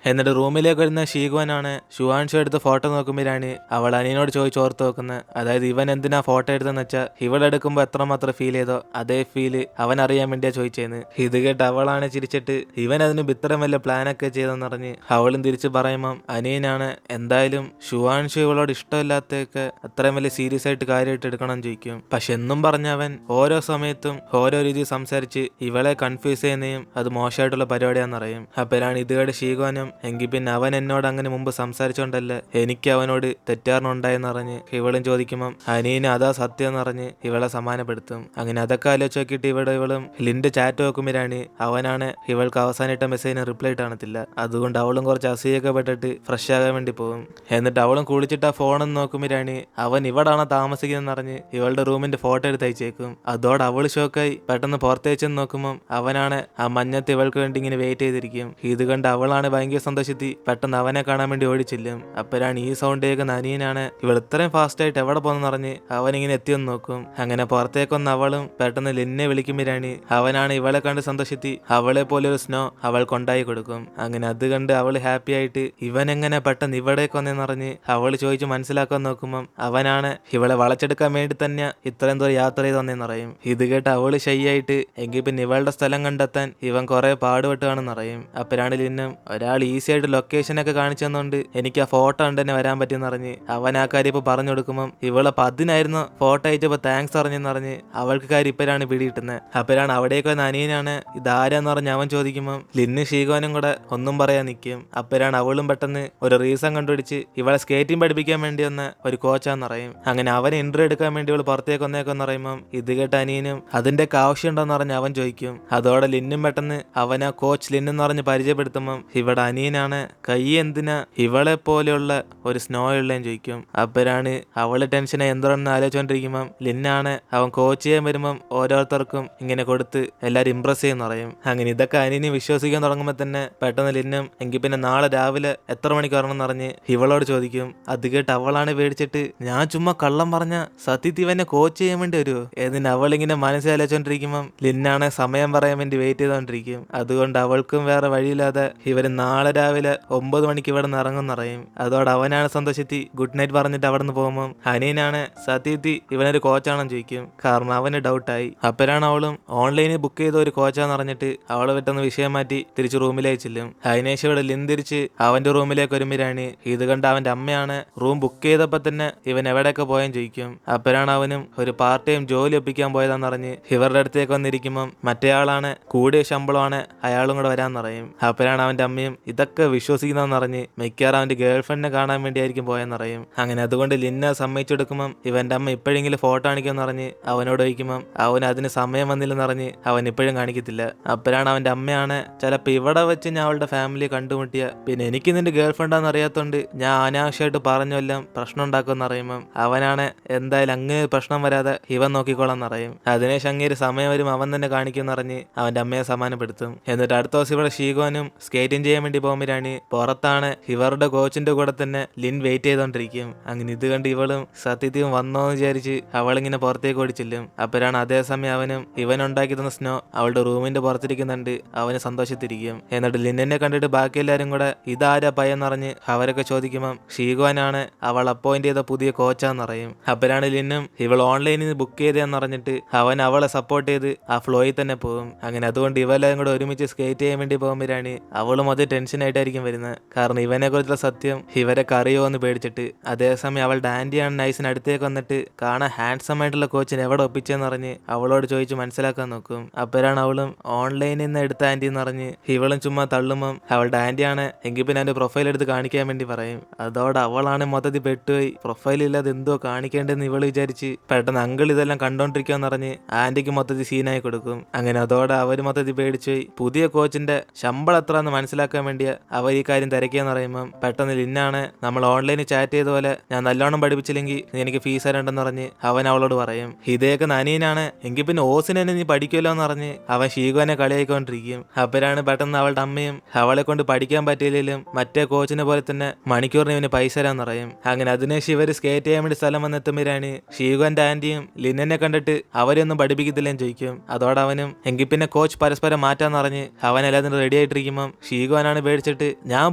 എന്നിട്ട് റൂമിലേക്ക് വരുന്ന ഷീഗുവനാണ് ഷുവാൻഷു എടുത്ത് ഫോട്ടോ നോക്കുമ്പോഴാണ് അവൾ അനിയനോട് ചോദിച്ച് ഓർത്ത് നോക്കുന്നത്. അതായത് ഇവൻ എന്തിനാ ഫോട്ടോ എടുത്തെന്ന് വെച്ചാൽ ഇവളെടുക്കുമ്പോൾ എത്രമാത്രം ഫീൽ ചെയ്തോ അതേ ഫീല് അവൻ അറിയാൻ വേണ്ടിയാ ചോദിച്ചേന്ന്. ഇത് കേട്ട് അവളാണ് ചിരിച്ചിട്ട് ഇവൻ അതിന് ഇത്രയും വലിയ പ്ലാനൊക്കെ ചെയ്തെന്ന് പറഞ്ഞ് അവളും തിരിച്ച് പറയുമ്പം അനിയനാണ് എന്തായാലും ഷുവാൻഷു ഇവളോട് ഇഷ്ടമില്ലാത്തൊക്കെ അത്രയും വലിയ സീരിയസ് ആയിട്ട് കാര്യമായിട്ട് എടുക്കണം ചോദിക്കും. പക്ഷെ എന്നും പറഞ്ഞവൻ ഓരോ സമയത്തും ഓരോ രീതി സംസാരിച്ച് ഇവളെ കൺഫ്യൂസ് ചെയ്യുന്നതും അത് മോശമായിട്ടുള്ള പരിപാടിയാണെന്നറിയും. അപ്പോഴാണ് ഇതുകേട് ഷീഗോനും എങ്കിൽ പിന്നെ അവൻ എന്നോട് അങ്ങനെ മുമ്പ് സംസാരിച്ചോണ്ടല്ലേ എനിക്ക് അവനോട് തെറ്റാറിനുണ്ടായെന്ന് പറഞ്ഞ് ഇവളും ചോദിക്കുമ്പം അനിയന് അതാ സത്യം എന്ന് പറഞ്ഞ് ഇവളെ സമാനപ്പെടുത്തും. അങ്ങനെ അതൊക്കെ ആലോചിച്ച് നോക്കിയിട്ട് ഇവളും ലിന്റെ ചാറ്റ് നോക്കുമ്പോഴാണ് അവനാണ് ഇവൾക്ക് അവസാനമായിട്ട മെസ്സേജിന് റിപ്ലൈ കാണത്തില്ല. അതുകൊണ്ട് അവളും കുറച്ച് അസൂയൊക്കെ പെട്ടിട്ട് ഫ്രഷ് ആകാൻ വേണ്ടി പോകും. എന്നിട്ട് അവളും കുളിച്ചിട്ട് ആ ഫോണെന്ന് നോക്കുമ്പോഴാണ് അവൻ ഇവിടാണ് താമസിക്കുന്നതെന്ന് പറഞ്ഞ് ഇവളുടെ റൂമിന്റെ ഫോട്ടോ എടുത്ത് അയച്ചേക്കും. അതോടെ അവള് ഷോക്കായി പെട്ടെന്ന് പുറത്തേച്ചെന്ന് നോക്കുമ്പം അവനാണ് ആ മഞ്ഞത്ത് ഇവൾക്ക് വേണ്ടി ഇങ്ങനെ വെയിറ്റ് ചെയ്തിരിക്കും. ഇത് കണ്ട് അവളാണ് ഭയങ്കര സന്തോഷത്തി പെട്ടെന്ന് അവനെ കാണാൻ വേണ്ടി ഓടിച്ചില്ലും. അപ്പോഴാണ് ഈ സൗണ്ട് കേൾക്കുന്ന അനിയനാണ് ഇവൾ ഇത്രയും ഫാസ്റ്റ് ആയിട്ട് എവിടെ പോകുന്ന പറഞ്ഞ് അവനിങ്ങനെ എത്തിയെന്ന് നോക്കും. അങ്ങനെ പുറത്തേക്കൊന്ന് അവളും പെട്ടെന്ന് ലിന്നെ വിളിക്കുമ്പോഴാണ് അവനാണ് ഇവളെ കണ്ട് സന്തോഷത്തി അവളെ പോലെ ഒരു സ്നോ അവൾ കൊണ്ടായി കൊടുക്കും. അങ്ങനെ അത് കണ്ട് അവള് ഹാപ്പി ആയിട്ട് ഇവൻ എങ്ങനെ പെട്ടെന്ന് ഇവിടേക്ക് വന്നെന്ന് പറഞ്ഞ് അവള് ചോദിച്ച് മനസ്സിലാക്കാൻ നോക്കുമ്പം അവനാണ് ഇവളെ വളച്ചെടുക്കാൻ വേണ്ടി തന്നെ ഇത്രയും ദൂരം യാത്ര ചെയ്ത് വന്നേന്ന് പറയും. ഇത് കേട്ട് അവള് ഷൈ ആയിട്ട് എങ്കിൽ പിന്നെ ഇവളുടെ സ്ഥലം കണ്ടെത്താൻ ഇവൻ കുറെ പാടുപെട്ട് കാണുമെന്ന് പറയും. അപ്പോഴാണ് ലിന്നും ഒരാൾ ഈസി ആയിട്ട് ലൊക്കേഷനൊക്കെ കാണിച്ചു തന്നുകൊണ്ട് എനിക്ക് ആ ഫോട്ടോ കണ്ട് തന്നെ വരാൻ പറ്റിയെന്ന് പറഞ്ഞ് അവൻ ആ കാര്യം ഇപ്പൊ പറഞ്ഞു കൊടുക്കുമ്പം ഇവളപ്പം അതിനായിരുന്നു ഫോട്ടോ അയച്ചപ്പോ താങ്ക്സ് അറിഞ്ഞെന്ന് പറഞ്ഞ് അവൾക്ക് കാര്യം ഇപ്പോഴാണ് പിടികിട്ടുന്നത്. അപ്പോഴാണ് അവിടേക്ക് വന്ന അനിയനാണ് ഇതാരാന്ന് പറഞ്ഞ് അവൻ ചോദിക്കുമ്പം ലിന്ന് ഷീഗോനും കൂടെ ഒന്നും പറയാൻ നിൽക്കും. അപ്പോഴാണ് അവളും പെട്ടെന്ന് ഒരു റീസൺ കണ്ടുപിടിച്ച് ഇവളെ സ്കേറ്റിംഗ് പഠിപ്പിക്കാൻ വേണ്ടി വന്ന ഒരു കോച്ചാന്ന് പറയും. അങ്ങനെ അവനെ ഇന്റർവ്യൂ എടുക്കാൻ വേണ്ടി ഇവള് പുറത്തേക്ക് വന്നേക്കെന്ന് പറയുമ്പം ഇത് കേട്ട അനിയനും അതിന്റെ ആവശ്യം ഉണ്ടോന്ന് പറഞ്ഞ് അവൻ ചോദിക്കും. അതോടെ ലിന്നും പെട്ടെന്ന് അവൻ ആ കോച്ച് ലിന്നെന്ന് പറഞ്ഞ് പരിചയപ്പെടുത്തുമ്പം ഇവിടെ അനിയനാണ് കൈ എന്തിനാ ഇവളെ പോലെയുള്ള ഒരു സ്നോ ഉള്ളതെന്ന് ചോദിക്കും. അപ്പോഴാണ് അവള് ടെൻഷനെ എന്തോന്ന് ആലോചിച്ചോണ്ടിരിക്കുമ്പം ലിന്നാണ് അവൻ കോച്ച് ചെയ്യാൻ വരുമ്പം ഓരോരുത്തർക്കും ഇങ്ങനെ കൊടുത്ത് എല്ലാരും ഇംപ്രസ് ചെയ്യുന്ന പറയും. അങ്ങനെ ഇതൊക്കെ അനിയനെ വിശ്വസിക്കാൻ തുടങ്ങുമ്പോൾ തന്നെ പെട്ടെന്ന് ലിന്നും എങ്കിൽ പിന്നെ നാളെ രാവിലെ എത്ര മണിക്ക് വരണമെന്ന് പറഞ്ഞ് ഇവളോട് ചോദിക്കും. അത് കേട്ട് അവളാണ് പേടിച്ചിട്ട് ഞാൻ ചുമ്മാ കള്ളം പറഞ്ഞ സത്യത്തിൽ ഇവനെ കോച്ച് ചെയ്യാൻ വേണ്ടി വരുമോ എന്നിട്ട് അവളിങ്ങനെ മനസ്സിലാലോചിച്ചോണ്ടിരിക്കുമ്പം ലിന്നാണ് സമയം പറയാൻ വേണ്ടി വെയിറ്റ് ചെയ്തോണ്ടിരിക്കും. അതുകൊണ്ട് അവൾക്കും വേറെ വഴിയില്ലാതെ ഇവര് നാളെ രാവിലെ 9 മണിക്ക് ഇവിടെ നിന്ന് ഇറങ്ങുന്നറിയും. അതോടെ അവനാണ് സന്തോഷത്തി ഗുഡ് നൈറ്റ് പറഞ്ഞിട്ട് അവിടെ നിന്ന് പോകുമ്പം അനിയനാണ് സത്യത്തി ഇവനൊരു കോച്ചാണെന്ന് ചോദിക്കും. കാരണം അവന് ഡൗട്ടായി. അപ്പോഴാണ് അവളും ഓൺലൈനിൽ ബുക്ക് ചെയ്ത ഒരു കോച്ചാന്ന് പറഞ്ഞിട്ട് അവളെ പെട്ടെന്ന് വിഷയം മാറ്റി തിരിച്ച് റൂമിലേക്ക് ചെല്ലും. അതിനേശം ഇവിടെ ലിൻ തിരിച്ച് അവന്റെ റൂമിലേക്ക് ഒരുമിരാണ്. ഇത് കണ്ട് അവന്റെ അമ്മയാണ് റൂം ബുക്ക് ചെയ്തപ്പോ തന്നെ ഇവൻ എവിടെയൊക്കെ പോയെന്ന് ചോദിക്കും. അപ്പോഴാണ് അവനും ഒരു പാർട്ട് ടൈം ജോലി ഒപ്പിക്കാൻ പോയതാന്ന് പറഞ്ഞ് ഇവരുടെ അടുത്തേക്ക് വന്നിരിക്കുമ്പം മറ്റേയാളാണ് കൂടിയ ശമ്പളമാണ് അയാളും കൂടെ വരാന്ന് പറയും. അപ്പോഴാണ് അവന്റെ അമ്മയും ഇതൊക്കെ വിശ്വസിക്കുന്നതെന്ന് പറഞ്ഞ് മിക്കവാറും അവന്റെ ഗേൾഫ്രണ്ടിനെ കാണാൻ വേണ്ടിയായിരിക്കും പോയെന്ന് പറയും. അങ്ങനെ അതുകൊണ്ട് ലിന്ന സമ്മതിച്ചെടുക്കുമ്പം ഇവന്റെ അമ്മ ഇപ്പോഴെങ്കിലും ഫോട്ടോ കാണിക്കുമെന്ന് പറഞ്ഞ് അവനോട് ചോദിക്കുമ്പം അവൻ അതിന് സമയം വന്നില്ലെന്ന് പറഞ്ഞ് അവൻ ഇപ്പോഴും കാണിക്കത്തില്ല. അപ്പോഴാണ് അവന്റെ അമ്മയാണ് ചിലപ്പോൾ ഇവിടെ വെച്ച് ഞാൻ അവളുടെ ഫാമിലിയെ കണ്ടുമുട്ടിയ പിന്നെ എനിക്ക് നിന്റെ ഗേൾഫ്രണ്ടാന്ന് അറിയാത്തോണ്ട് ഞാൻ അനാവശ്യമായിട്ട് പറഞ്ഞെല്ലാം പ്രശ്നം ഉണ്ടാക്കുമെന്ന് അറിയുമ്പം അവനാണ് എന്തായാലും അങ്ങ് പ്രശ്നം വരാതെ ഇവൻ നോക്കിക്കോളാന്ന് പറയും. അതിനേശം അങ്ങേര് സമയം വരും അവൻ തന്നെ കാണിക്കുമെന്ന് പറഞ്ഞ് അവന്റെ അമ്മയെ സമാനപ്പെടുത്തും. എന്നിട്ട് അടുത്ത ദിവസം ഇവിടെ ഷീഗോനും സ്കേറ്റിംഗ് ചെയ്യാൻ വേണ്ടി പോകുമ്പോഴാണ് പുറത്താണ് ഇവരുടെ കോച്ചിന്റെ കൂടെ തന്നെ ലിൻ വെയിറ്റ് ചെയ്തോണ്ടിരിക്കും. അങ്ങനെ ഇത് കണ്ട് ഇവളും സത്യത്തെയും വന്നോന്ന് വിചാരിച്ച് അവളിങ്ങനെ പുറത്തേക്ക് ഓടിച്ചില്ലും. അപ്പോഴാണ് അതേസമയം അവനും ഇവൻ ഉണ്ടാക്കി തന്ന സ്നോ അവളുടെ റൂമിന്റെ പുറത്തിരിക്കുന്നുണ്ട്. അവന് സന്തോഷത്തിരിക്കും. എന്നിട്ട് ലിന്നെ കണ്ടിട്ട് ബാക്കി എല്ലാരും കൂടെ ഇതാരാ പയ്യെന്നറിഞ്ഞ് അവരൊക്കെ ചോദിക്കുമ്പം ഷീഗോനാണ് അവൾ അപ്പോയിന്റ് ചെയ്ത പുതിയ കോച്ചാന്ന് പറയും. അപ്പോഴാണ് ലിന്നും ഇവൾ ഓൺലൈനിൽ നിന്ന് ബുക്ക് ചെയ്തതെന്ന് പറഞ്ഞിട്ട് അവൻ അവളെ സപ്പോർട്ട് ചെയ്ത് ആ ഫ്ലോയിൽ തന്നെ പോകും. അങ്ങനെ അതുകൊണ്ട് ഇവരെല്ലാം കൂടെ ഒരുമിച്ച് സ്കേറ്റ് ചെയ്യാൻ വേണ്ടി പോകുമ്പോഴാണ് അവളും അത് ടെൻഷൻ ആയിട്ടായിരിക്കും വരുന്നത്. കാരണം ഇവനെ കുറിച്ചുള്ള സത്യം ഇവരൊക്കെ അറിയോ എന്ന് പേടിച്ചിട്ട്. അതേസമയം അവളുടെ ആന്റിയാണ് നൈസിന് അടുത്തേക്ക് വന്നിട്ട് കാണാൻ ഹാൻഡ്സം ആയിട്ടുള്ള കോച്ചിനെ എവിടെ ഒപ്പിച്ചെന്ന് പറഞ്ഞ് അവളോട് ചോദിച്ച് മനസ്സിലാക്കാൻ നോക്കും. അപ്പോഴാണ് അവളും ഓൺലൈനിൽ നിന്ന് എടുത്ത ആന്റി എന്ന് പറഞ്ഞ് ഇവളും ചുമ്മാ തള്ളുമ്പം അവളുടെ ആന്റിയാണ് എങ്കിൽ പിന്നെ അവന്റെ പ്രൊഫൈൽ എടുത്ത് കാണിക്കാൻ വേണ്ടി പറയും. അതോടെ അവളാണ് മൊത്തത്തിൽ പെട്ടുപോയി. പ്രൊഫൈൽ ഇല്ലാതെ എന്തോ കാണിക്കേണ്ടെന്ന് ഇവള് വിചാരിച്ച് പെട്ടെന്ന് അങ്കിൾ ഇതെല്ലാം കണ്ടോണ്ടിരിക്കാന്ന് പറഞ്ഞ് ആന്റിക്ക് മൊത്തത്തിൽ സീനായി കൊടുക്കും. അങ്ങനെ അതോടെ അവര് മൊത്തത്തിൽ പേടിച്ചുപോയി. പുതിയ കോച്ചിന്റെ ശമ്പളം എത്ര എന്ന് മനസ്സിലാക്കാൻ വേണ്ടി അവർ ഈ കാര്യം തിരക്കിയെന്ന് പറയുമ്പം പെട്ടെന്ന് ലിന്നാണ് നമ്മൾ ഓൺലൈനിൽ ചാറ്റ് ചെയ്ത പോലെ ഞാൻ നല്ലോണം പഠിപ്പിച്ചില്ലെങ്കിൽ എനിക്ക് ഫീസ് തരണ്ടെന്ന് പറഞ്ഞ് അവൻ അവളോട് പറയും. ഇതേക്ക് അനിയനാണ് എങ്കിൽ പിന്നെ ഓസിനെ നീ പഠിക്കുമല്ലോ എന്ന് പറഞ്ഞ് അവൻ ഷീഗോനെ കളിയായിക്കൊണ്ടിരിക്കും. അപ്പോഴാണ് പെട്ടെന്ന് അവളുടെ അമ്മയും അവളെ കൊണ്ട് പഠിക്കാൻ പറ്റിയില്ലെങ്കിലും മറ്റേ കോച്ചിനെ പോലെ തന്നെ മണിക്കൂറിന് ഇവന് പൈസ തരാന്ന് പറയും. അങ്ങനെ അതിനുശേഷം ഇവര് സ്കേറ്റ് ചെയ്യാൻ വേണ്ടി സ്ഥലം വന്നെത്തുമ്പോഴാണ് ഷീഗോന്റെ ആന്റിയും ലിന്നെ കണ്ടിട്ട് അവരെയൊന്നും പഠിപ്പിക്കത്തില്ലെന്ന് ചോദിക്കും. അതോടെ അവനും എങ്കിൽ പിന്നെ കോച്ച് പരസ്പരം മാറ്റാന്ന് പറഞ്ഞ് അവൻ എല്ലാത്തിനും റെഡി ആയിട്ടിരിക്കുമ്പം ഷീഗോനാണ് പേടിച്ചിട്ട് ഞാൻ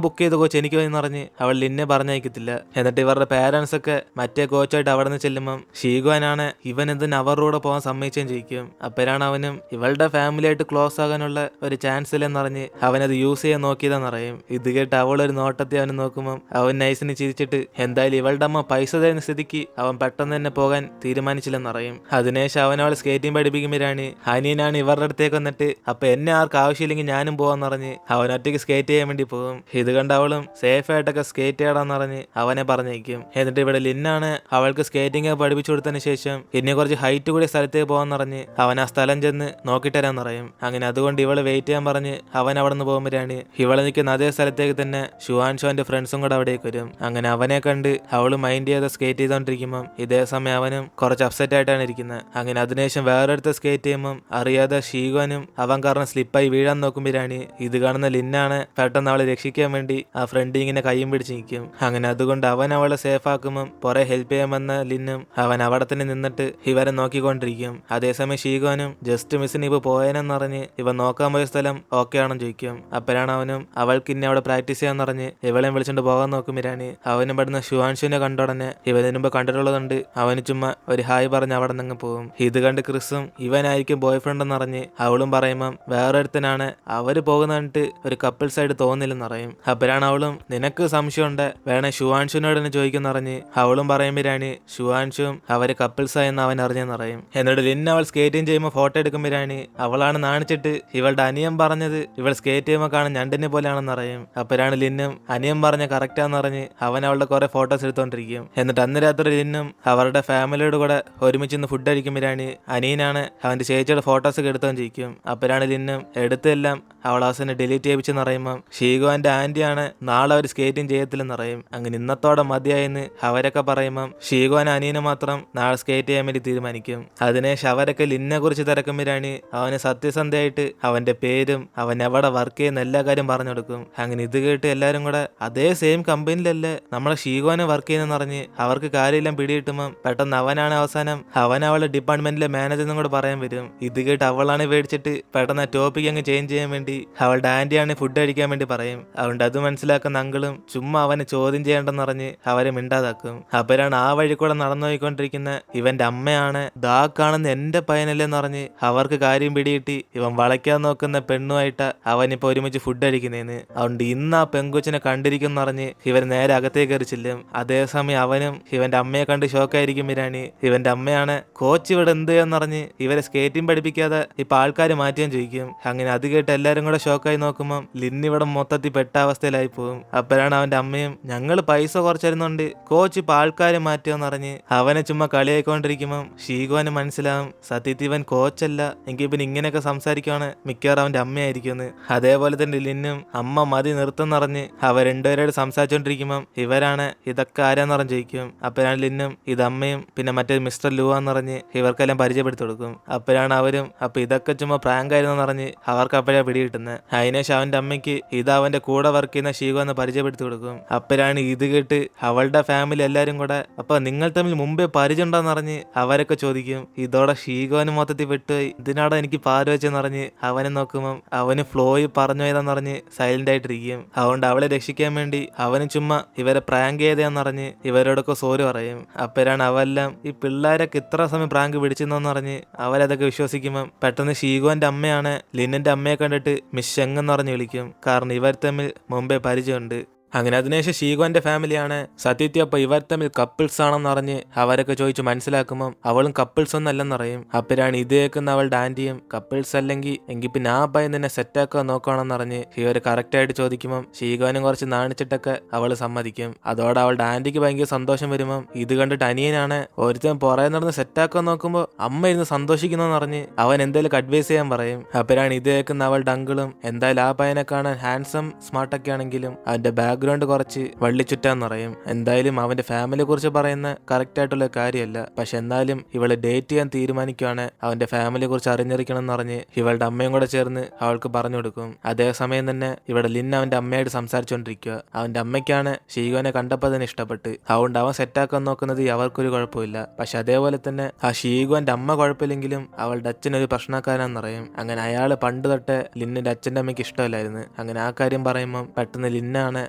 ബുക്ക് ചെയ്ത കോച്ച് എനിക്ക് എന്ന് പറഞ്ഞ് അവൾ ലിന്നെ പറഞ്ഞയക്കത്തില്ല. എന്നിട്ട് ഇവരുടെ പേരൻസ് ഒക്കെ മറ്റേ കോച്ചായിട്ട് അവിടെ നിന്ന് ചെല്ലുമ്പം ഷീഗുവാനാണ് ഇവൻ എന്തിന് അവരുടെ കൂടെ പോകാൻ സമ്മതിച്ചും ചെയ്യിക്കും. അപ്പോഴാണ് അവനും ഇവളുടെ ഫാമിലി ആയിട്ട് ക്ലോസ് ആകാനുള്ള ഒരു ചാൻസ് ഇല്ലെന്ന് പറഞ്ഞ് അവനത് യൂസ് ചെയ്യാൻ നോക്കിയതാണെന്നറിയും. ഇത് കേട്ട് അവളൊരു നോട്ടത്തെ അവന് നോക്കുമ്പോൾ അവൻ നൈസിന് ചിരിച്ചിട്ട് എന്തായാലും ഇവളുടെ അമ്മ പൈസ തരുന്ന സ്ഥിതിക്ക് അവൻ പെട്ടെന്ന് തന്നെ പോകാൻ തീരുമാനിച്ചില്ലെന്നറിയും. അതിനുശേഷം അവൻ അവളെ സ്കേറ്റിംഗ് പഠിപ്പിക്കുമ്പോഴാണ് അനിയനാണ് ഇവരുടെ അടുത്തേക്ക് വന്നിട്ട് അപ്പൊ എന്നെ ആർക്ക് ആവശ്യമില്ലെങ്കിൽ ഞാനും പോവാന്ന് പറഞ്ഞ് അവൻ ഒറ്റയ്ക്ക് സ്കേറ്റ് ചെയ്യാൻ വേണ്ടി പോകും. ഇത് കണ്ട് അവളും സേഫ് ആയിട്ടൊക്കെ സ്കേറ്റ് ചെയ്യണമെന്ന് പറഞ്ഞ് അവനെ പറഞ്ഞേക്കും. എന്നിട്ട് ഇവിടെ ലിന്നാണ് അവൾക്ക് സ്കേറ്റിംഗ് പഠിപ്പിച്ചു കൊടുത്തതിന് ശേഷം ഇനി കുറച്ച് ഹൈറ്റ് കൂടിയ സ്ഥലത്തേക്ക് പോകാന്ന് പറഞ്ഞ് അവൻ ആ സ്ഥലം ചെന്ന് നോക്കിട്ട് തരാന്ന് പറയും. അങ്ങനെ അതുകൊണ്ട് ഇവള് വെയിറ്റ് ചെയ്യാൻ പറഞ്ഞ് അവൻ അവിടെ നിന്ന് പോകുമ്പോഴാണ് ഇവള് നിൽക്കുന്ന അതേ സ്ഥലത്തേക്ക് തന്നെ ഷുവാൻഷോന്റെ ഫ്രണ്ട്സും കൂടെ അവിടേക്ക് വരും. അങ്ങനെ അവനെ കണ്ട് അവള് മൈൻഡ് ചെയ്ത് സ്കേറ്റ് ചെയ്തോണ്ടിരിക്കുമ്പോൾ ഇതേ സമയം അവനും കുറച്ച് അപ്സെറ്റ് ആയിട്ടാണ് ഇരിക്കുന്നത്. അങ്ങനെ അതിനുശേഷം വേറൊരുത്ത സ്കേറ്റ് ചെയ്യുമ്പോൾ അറിയാതെ ഷീഗോനും അവൻ കാരണം സ്ലിപ്പായി വീഴാൻ നോക്കുമ്പോഴാണ് ഇത് കാണുന്ന ലിന്നാണ് പെട്ടെന്ന് അവളെ രക്ഷിക്കാൻ വേണ്ടി ആ ഫ്രണ്ട് ഇങ്ങനെ കയ്യും പിടിച്ച് നിൽക്കും. അങ്ങനെ അതുകൊണ്ട് അവൻ അവളെ സേഫ് ആക്കുമ്പോൾ കുറെ ഹെൽപ്പ് ചെയ്യാമെന്ന ലിന്നും അവൻ അവിടെ തന്നെ നിന്നിട്ട് ഇവരെ നോക്കിക്കൊണ്ടിരിക്കും. അതേസമയം ഷീഗോനും ജസ്റ്റ് മിസ്സിന് ഇപ്പൊ പോയനെന്ന് പറഞ്ഞ് ഇവൻ നോക്കാൻ പോയ സ്ഥലം ഓക്കെ ആണെന്ന് ചോദിക്കും. അപ്പോഴാണ് അവനും അവൾക്ക് ഇന്നെ അവിടെ പ്രാക്ടീസ് ചെയ്യാന്ന് പറഞ്ഞ് ഇവളെയും വിളിച്ചോണ്ട് പോകാൻ നോക്കുമ്പോഴാണ് അവനും പെടുന്ന ഷുവാൻഷുവിനെ കണ്ടോടനെ ഇവന് മുമ്പ് കണ്ടിട്ടുള്ളതുകൊണ്ട് അവന് ചുമ്മാ ഒരു ഹായ് പറഞ്ഞ് അവിടെ നിന്ന് പോകും. ഇത് കണ്ട് ക്രിസും ഇവനായിരിക്കും ബോയ് ഫ്രണ്ട് എന്ന് പറഞ്ഞ് അവളും പറയുമ്പം വേറൊരുത്തനാണ് അവര് പോകുന്ന കണ്ടിട്ട് ഒരു കപ്പിൾസ് ആയിട്ട് തോന്നില്ലെന്ന് പറയും. അപ്പോഴാണ് അവളും നിനക്ക് സംശയമുണ്ട് വേണേ ഷുവാൻഷുവിനോട് തന്നെ ചോദിക്കുന്ന പറഞ്ഞ് അവളും പറയുമ്പോഴാണ് ഷുവാൻഷും അവര് കപ്പിൾസ് ആയെന്ന് അവൻ അറിഞ്ഞെന്ന് പറയും. എന്നിട്ട് ലിൻ അവൾ സ്കേറ്റിംഗ് ചെയ്യുമ്പോൾ ഫോട്ടോ എടുക്കുമ്പോഴാണ് അവളാണ് നാണിച്ചിട്ട് ഇവളുടെ അനിയൻ പറഞ്ഞത് ഇവൾ സ്കേറ്റ് ചെയ്യുമ്പോൾ കാണാൻ ഞണ്ടിനെ പോലെയാണെന്ന് അറിയും. അപ്പോഴാണ് ലിന്നും അനിയൻ പറഞ്ഞ കറക്റ്റാന്ന് പറഞ്ഞ് അവൻ അവളുടെ കുറെ ഫോട്ടോസ് എടുത്തോണ്ടിരിക്കും. എന്നിട്ട് അന്ന് രാത്രി ലിന്നും അവരുടെ ഫാമിലിയോട് കൂടെ ഒരുമിച്ച് ഇന്ന് ഫുഡ് അടിക്കുമ്പോഴാണ് അനിയനാണ് അവന്റെ ചേച്ചിയുടെ ഫോട്ടോസ് ഒക്കെ എടുത്തോണ്ട് ചെയ്യിക്കും. അപ്പോഴാണ് ലിന്നും എടുത്തെല്ലാം അവൾ അവസാനം ഡിലീറ്റ് ചെയ്യിപ്പിച്ചെന്ന് പറയുമ്പോൾ ഷീഗോന്റെ ആന്റിയാണ് നാളെ അവർ സ്കേറ്റിംഗ് ചെയ്യത്തില്ലെന്ന് പറയും. അങ്ങനെ ഇന്നത്തോടെ മതിയായെന്ന് അവരൊക്കെ പറയുമ്പം ഷീഗോൻ അനിയന് മാത്രം നാളെ സ്കേറ്റ് ചെയ്യാൻ വേണ്ടി തീരുമാനിക്കും. അതിനുശേഷം അവരൊക്കെ ലിന്നെ കുറിച്ച് തിരക്കുമ്പോഴാണ് അവന് സത്യസന്ധയായിട്ട് അവന്റെ പേരും അവൻ എവിടെ വർക്ക് ചെയ്യുന്ന എല്ലാ കാര്യം പറഞ്ഞു കൊടുക്കും. അങ്ങനെ ഇത് കേട്ട് എല്ലാരും കൂടെ അതേ സെയിം കമ്പനിയിലല്ലേ നമ്മളെ ഷീഗോനെ വർക്ക് ചെയ്യുന്നെന്ന് പറഞ്ഞ് അവർക്ക് കാര്യമെല്ലാം പിടികിട്ടുമ്പോൾ പെട്ടെന്ന് അവനാണ് അവസാനം അവൻ അവളുടെ ഡിപ്പാർട്ട്മെന്റിലെ മാനേജർ എന്നും കൂടെ പറയാൻ വരും. ഇത് കേട്ട് അവളാണ് പേടിച്ചിട്ട് പെട്ടെന്ന് ടോപ്പിക് അങ്ങ് ചേഞ്ച് ചെയ്യാൻ വേണ്ടി അവളുടെ ആന്റിയാണ് ഫുഡ് കഴിക്കാൻ വേണ്ടി പറയും. അതുകൊണ്ട് അത് മനസ്സിലാക്കുന്ന അങ്കിളും ചുമ്മാ അവനെ ചോദ്യം ചെയ്യേണ്ടെന്ന് പറഞ്ഞ് അവരെ മിണ്ടാതാക്കും. അപ്പോഴാണ് ആ വഴി കൂടെ നടന്നു പോയിക്കൊണ്ടിരിക്കുന്ന ഇവന്റെ അമ്മയാണ് ദാ കാണുന്ന എന്റെ പയ്യനല്ലേന്ന് പറഞ്ഞ് അവർക്ക് കാര്യം പിടികിട്ടി ഇവൻ വളയ്ക്കാൻ നോക്കുന്ന പെണ്ണുമായിട്ട് അവനിപ്പോ ഒരുമിച്ച് ഫുഡ് അടിക്കുന്നേന്ന്. അതുകൊണ്ട് ഇന്ന് ആ പെങ്കൊച്ചിനെ കണ്ടിരിക്കും പറഞ്ഞ് ഇവൻ നേരെ അകത്തേക്ക് കയറി ചെല്ലും. അതേസമയം അവനും ഇവന്റെ അമ്മയെ കണ്ട് ഷോക്കായിരിക്കുമ്പോഴാണ് ഇവന്റെ അമ്മയാണ് കോച്ച് ഇവിടെ എന്ത് ചെയ്യാന്ന് പറഞ്ഞ് ഇവരെ സ്കേറ്റിംഗ് പഠിപ്പിക്കാതെ ഇപ്പൊ ആൾക്കാർ മാറ്റിയാൻ ചോദിക്കും. അങ്ങനെ അത് കേട്ട് എല്ലാരും കൂടെ ഷോക്കായി നോക്കുമ്പോൾ ലിന്നിവിടെ മൊത്തത്തിൽ പെട്ട അവസ്ഥയിലായി പോകും. അപ്പോഴാണ് അവന്റെ അമ്മയും ഞങ്ങൾ പൈസ കുറച്ചിരുന്നുണ്ട് കോച്ച് ഇപ്പൊ ആൾക്കാരെ മാറ്റുമെന്ന് പറഞ്ഞ് അവനെ ചുമ്മാ കളിയായിക്കൊണ്ടിരിക്കുമ്പോൾ ഷീഗോന് മനസ്സിലാവും സത്യത്തിൽ ഇവൻ കോച്ചല്ല എങ്കിൽ പിന്നെ ഇങ്ങനെയൊക്കെ സംസാരിക്കുവാണ് മിക്കവാറും അവന്റെ അമ്മയായിരിക്കുമെന്ന്. അതേപോലെ തന്നെ ലിന്നും അമ്മ മതി നിർത്തുന്ന പറഞ്ഞ് അവർ രണ്ടുപേരോട് സംസാരിച്ചോണ്ടിരിക്കുമ്പോൾ ഇവരാണ് ഇതൊക്കെ ആരാന്ന് പറഞ്ഞ് ചോദിക്കും. അപ്പോഴാണ് ലിന്നും ഇത് അമ്മയും പിന്നെ മറ്റേ മിസ്റ്റർ ലൂവാന്ന് പറഞ്ഞ് ഇവർക്കെല്ലാം പരിചയപ്പെടുത്തി കൊടുക്കും. അപ്പോഴാണ് അവരും അപ്പൊ ഇതൊക്കെ ചുമ്മാ പ്രാങ്ക് ആയിരുന്നു പറഞ്ഞ് അവർക്ക് അപ്പോഴാണ് പിടികിട്ടുന്നത്. അതിനുശേഷം അവന്റെ അമ്മയ്ക്ക് ഇത് അവന്റെ കൂടെ വർക്ക് ചെയ്യുന്ന ഷീഗോ എന്ന് പരിചയപ്പെടുത്തി കൊടുക്കും. അപ്പോഴാണ് ഇത് കേട്ട് അവളുടെ ഫാമിലി എല്ലാരും കൂടെ അപ്പൊ നിങ്ങൾ തമ്മിൽ മുമ്പേ പരിചയം ഉണ്ടോന്ന് പറഞ്ഞ് അവരൊക്കെ ചോദിക്കും. ഇതോടെ ഷീഗോന് മൊത്തത്തിൽ വിട്ടുപോയി ഇതിനാടെ എനിക്ക് പാല് വെച്ചെന്ന് പറഞ്ഞ് അവനെ നോക്കുമ്പോൾ അവന് ഫ്ലോയിൽ പറഞ്ഞു പോയതാന്ന് പറഞ്ഞ് സൈലന്റ് ആയിട്ടിരിക്കും. അതുകൊണ്ട് അവളെ രക്ഷിക്കാൻ വേണ്ടി അവന് ചുമ്മാ ഇവരെ പ്രാങ്ക് ചെയ്തതെന്ന് പറഞ്ഞ് ഇവരോടൊക്കെ സോറി പറയും. അപ്പോഴാണ് അവെല്ലാം ഈ പിള്ളേരൊക്കെ ഇത്ര സമയം പ്രാങ്ക് പിടിച്ചെന്ന് പറഞ്ഞ് അവരതൊക്കെ വിശ്വസിക്കുമ്പോൾ പെട്ടെന്ന് ഷീഗോന്റെ അമ്മയാണ് ലിന്നിന്റെ അമ്മയെ കണ്ടിട്ട് മിസ് ഷെങ് എന്ന് പറഞ്ഞ് വിളിക്കും. കാരണം ഇവർ തമ്മിൽ മുമ്പേ പരിചയമുണ്ട്. അങ്ങനെ അതിനുശേഷം ഷീഗോന്റെ ഫാമിലിയാണ് സത്യത്തിൽ അപ്പൊ ഇവർ തമ്മിൽ കപ്പിൾസ് ആണെന്ന് അറിഞ്ഞ് അവരൊക്കെ ചോദിച്ചു മനസ്സിലാക്കുമ്പോൾ അവളും കപ്പിൾസ് ഒന്നല്ലെന്നറിയും. അപ്പോഴാണ് ഇത് കേൾക്കുന്ന അവളുടെ ആന്റിയും കപ്പിൾസ് എങ്കിൽ പിന്നെ ആ പയ്യൻ തന്നെ സെറ്റാക്കാൻ നോക്കുകയാണെന്ന് അറിഞ്ഞ് ഇവർ കറക്റ്റ് ആയിട്ട് ചോദിക്കുമ്പോൾ ഷീഗോനും കുറച്ച് നാണിച്ചിട്ടൊക്കെ അവള് സമ്മതിക്കും. അതോടെ അവളുടെ ആന്റിക്ക് ഭയങ്കര സന്തോഷം വരുമ്പോൾ ഇത് കണ്ടിട്ട് അനിയനാണ് ഒരുത്തൻ പുറകെ നടന്ന് സെറ്റാക്കാൻ നോക്കുമ്പോൾ അമ്മ ഇരുന്ന് സന്തോഷിക്കുന്നതെന്ന് പറഞ്ഞ് അവൻ എന്തെങ്കിലും അഡ്വൈസ് ചെയ്യാൻ പറയും. അപ്പോഴാണ് ഇത് കേൾക്കുന്ന അവളുടെ അങ്കിളും എന്തായാലും ആ പയ്യനെ കാണാൻ ഹാൻസം സ്മാർട്ടൊക്കെ ആണെങ്കിലും അവന്റെ ബാക്ക് ബാക്ക്ഗ്രൗണ്ട് കുറച്ച് വള്ളിച്ചുറ്റാന്ന് പറയും. എന്തായാലും അവന്റെ ഫാമിലിയെ കുറിച്ച് പറയുന്ന കറക്റ്റ് ആയിട്ടുള്ള കാര്യമല്ല. പക്ഷെ എന്നാലും ഇവള് ഡേറ്റ് ചെയ്യാൻ തീരുമാനിക്കുവാണ് അവന്റെ ഫാമിലിയെ കുറിച്ച് അറിഞ്ഞിരിക്കണം എന്ന് പറഞ്ഞ് ഇവളുടെ അമ്മയും കൂടെ ചേർന്ന് അവൾക്ക് പറഞ്ഞു കൊടുക്കും. അതേസമയം തന്നെ ഇവിടെ ലിൻ അവന്റെ അമ്മയായിട്ട് സംസാരിച്ചുകൊണ്ടിരിക്കുക. അവന്റെ അമ്മയ്ക്കാണ് ഷീഗോനെ കണ്ടപ്പോൾ തന്നെ ഇഷ്ടപ്പെട്ട്. അതുകൊണ്ട് അവൻ സെറ്റാക്കാൻ നോക്കുന്നത് അവർക്കൊരു കുഴപ്പമില്ല. പക്ഷെ അതേപോലെ തന്നെ ആ ഷീഗോന്റെ അമ്മ കുഴപ്പമില്ലെങ്കിലും അവളുടെ അച്ഛനൊരു പ്രശ്നക്കാരാന്ന് പറയും. അങ്ങനെ അയാള് പണ്ട് തൊട്ടേ ലിന്നിന്റെ അച്ഛൻ്റെ അമ്മയ്ക്ക് ഇഷ്ടമല്ലായിരുന്നു. അങ്ങനെ ആ കാര്യം പറയുമ്പോൾ പെട്ടെന്ന് ലിന്നാണ്